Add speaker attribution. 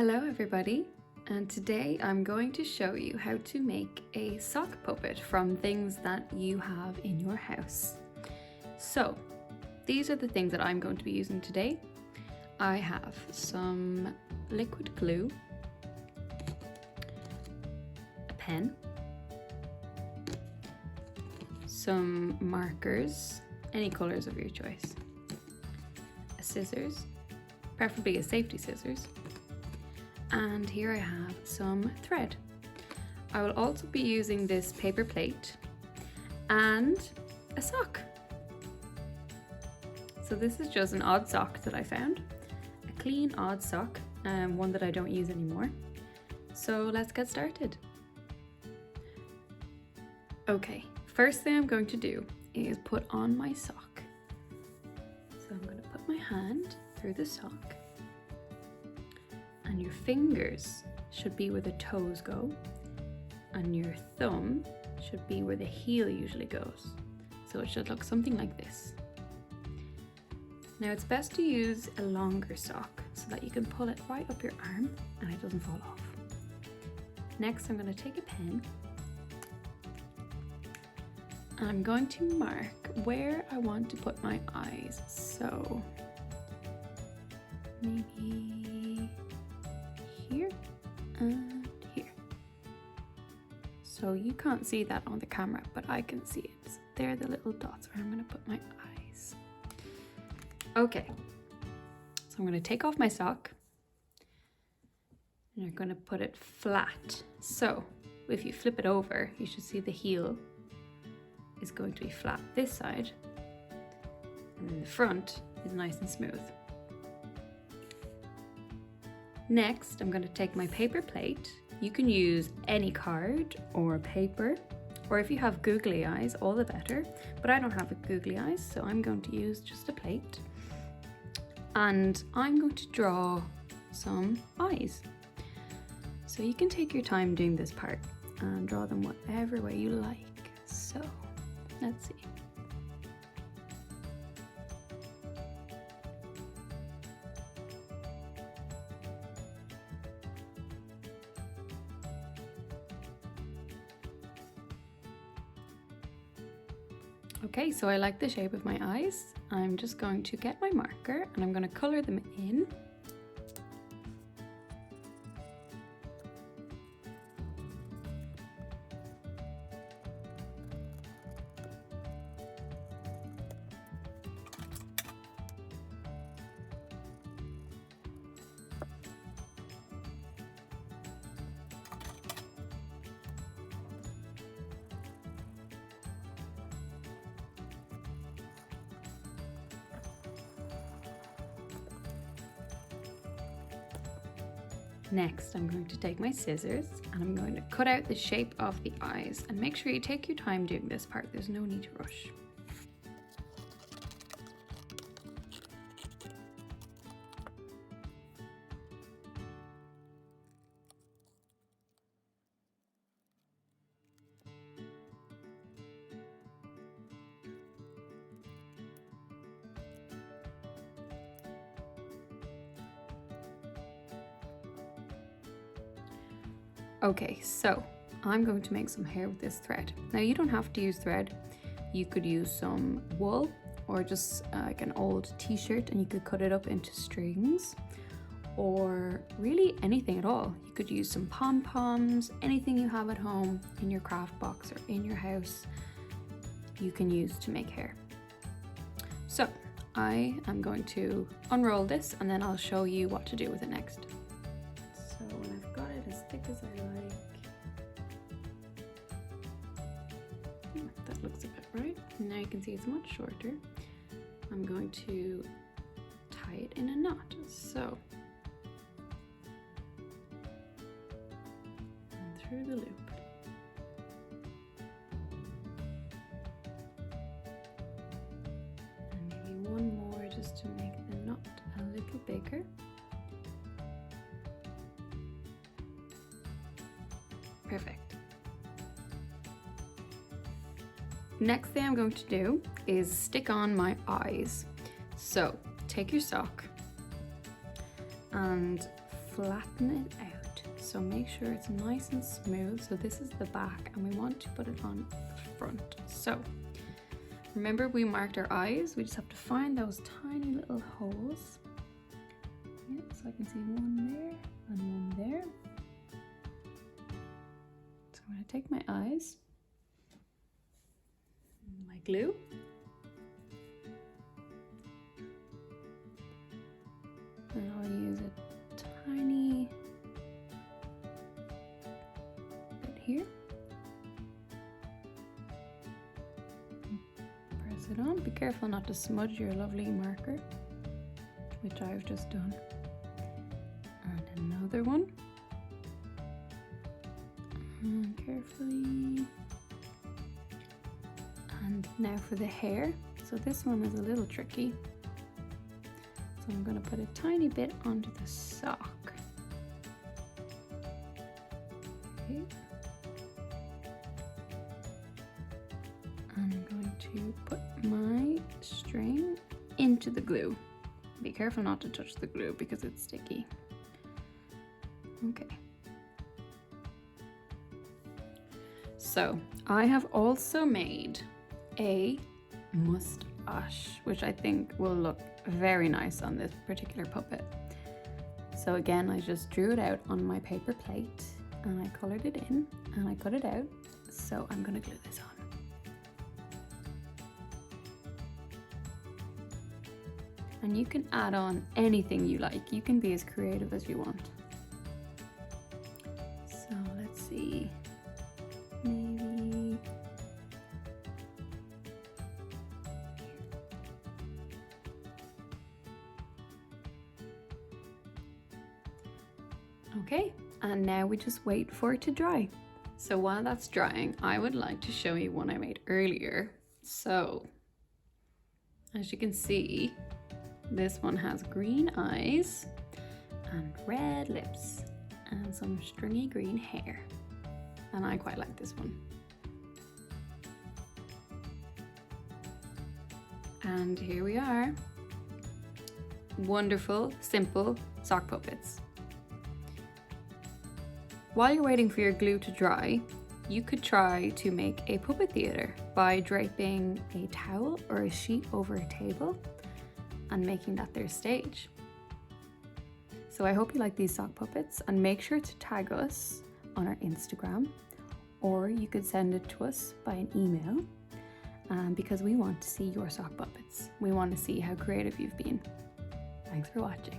Speaker 1: Hello everybody, and today I'm going to show you how to make a sock puppet from things that you have in your house. So these are the things that I'm going to be using today. I have some liquid glue, a pen, some markers, any colours of your choice, a scissors, preferably a safety scissors, and here I have some thread. I will also be using this paper plate and a sock. So this is just an odd sock that I found, a clean odd sock, one that I don't use anymore. So let's get started. Okay, first thing I'm going to do is put on my sock. So I'm going to put my hand through the sock. And your fingers should be where the toes go, and your thumb should be where the heel usually goes. So it should look something like this. Now it's best to use a longer sock so that you can pull it right up your arm and it doesn't fall off. Next I'm going to take a pen and I'm going to mark where I want to put my eyes. So maybe here and here. So you can't see that on the camera, but I can see it. So they're the little dots where I'm going to put my eyes. Okay, so I'm going to take off my sock and you're going to put it flat. So if you flip it over, you should see the heel is going to be flat this side, and then the front is nice and smooth. Next, I'm going to take my paper plate. You can use any card or paper, or if you have googly eyes, all the better, but I don't have a googly eyes, so I'm going to use just a plate. And I'm going to draw some eyes. So you can take your time doing this part and draw them whatever way you like. So, let's see. Okay, so I like the shape of my eyes. I'm just going to get my marker and I'm going to colour them in. Next, I'm going to take my scissors and I'm going to cut out the shape of the eyes, and make sure you take your time doing this part. There's no need to rush. Okay, so I'm going to make some hair with this thread. Now you don't have to use thread. You could use some wool or just like an old t-shirt and you could cut it up into strings, or really anything at all. You could use some pom-poms, anything you have at home in your craft box or in your house you can use to make hair. So I am going to unroll this and then I'll show you what to do with it next. So when I've got it as thick as I like, that looks a bit right. Now you can see it's much shorter. I'm going to tie it in a knot. So, and through the loop. And maybe one more just to make the knot a little bigger. Perfect. Next thing I'm going to do is stick on my eyes. So take your sock and flatten it out. So make sure it's nice and smooth. So this is the back and we want to put it on the front. So remember we marked our eyes. We just have to find those tiny little holes. Yeah, so I can see one there and one there. So I'm going to take my eyes, my glue, and I'll use a tiny bit here. Press it on. Be careful not to smudge your lovely marker, which I've just done. And another one. And carefully. And now for the hair. So this one is a little tricky. So I'm going to put a tiny bit onto the sock. Okay. And I'm going to put my string into the glue. Be careful not to touch the glue because it's sticky. Okay. So I have also made a mustache, which I think will look very nice on this particular puppet. So again, I just drew it out on my paper plate and I colored it in and I cut it out. So I'm gonna glue this on. And you can add on anything you like. You can be as creative as you want. So let's see, maybe okay, and now we just wait for it to dry. So while that's drying, I would like to show you one I made earlier. So as you can see, this one has green eyes and red lips and some stringy green hair. And I quite like this one. And here we are. Wonderful, simple sock puppets. While you're waiting for your glue to dry, you could try to make a puppet theater by draping a towel or a sheet over a table and making that their stage. So I hope you like these sock puppets and make sure to tag us on our Instagram, or you could send it to us by an email because we want to see your sock puppets. We want to see how creative you've been. Thanks for watching.